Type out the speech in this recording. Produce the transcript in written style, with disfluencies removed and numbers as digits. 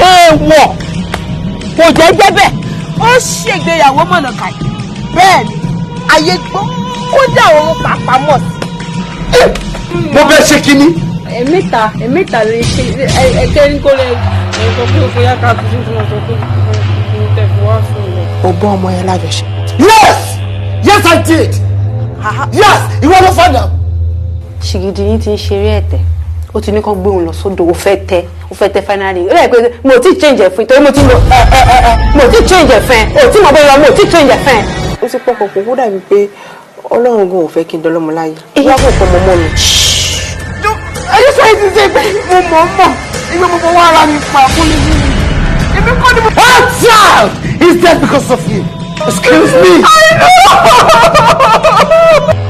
èèwọ̀ kò jẹ́jẹ́ bẹ́ẹ̀ ó ṣègbéyàwó mọ̀nà kàì bẹ́ẹ̀ ni ayé gbọ́ kódà òun pàpà mọ̀ sí. mo fẹ́ ṣe kínní. ẹ̀mẹ́ta lè ṣe ẹ̀kẹ́ ní kó lè sọ pé òfin yá ká tuntun tí wọ́n sọ pé mo tẹ̀ fún wá fún mi. o bọ́ ọmọ yẹn lájọṣe. Yes I did. Yes ìwọ ló fà náà. ṣìgìdì yín ti ń ṣeré ẹ̀tẹ̀ ó ti ní kán gbé òun lọ sódò ó fẹ́ tẹ́ finally ó lè pe mo ti change ẹ̀ fún torí mo ti lo mo ti change ẹ̀ fún ẹ o ti mọ̀ bóyá mo ti change ẹ̀ fún ẹ. ó ti pọ̀ pọ̀ kó dàbí pé ọlọ́run gan ò fẹ́ kí n dọ́lọ́mọ láyé wọ́n kò pọ̀ mọ́ mi. ayé sọ èyí ti ṣe pé mo mọ̀ ìgbẹ́ mo fọwọ́ ara mi pa fún mi nínú èmi kọ́ ni mo. That child is dead because of you. Excuse me. I know.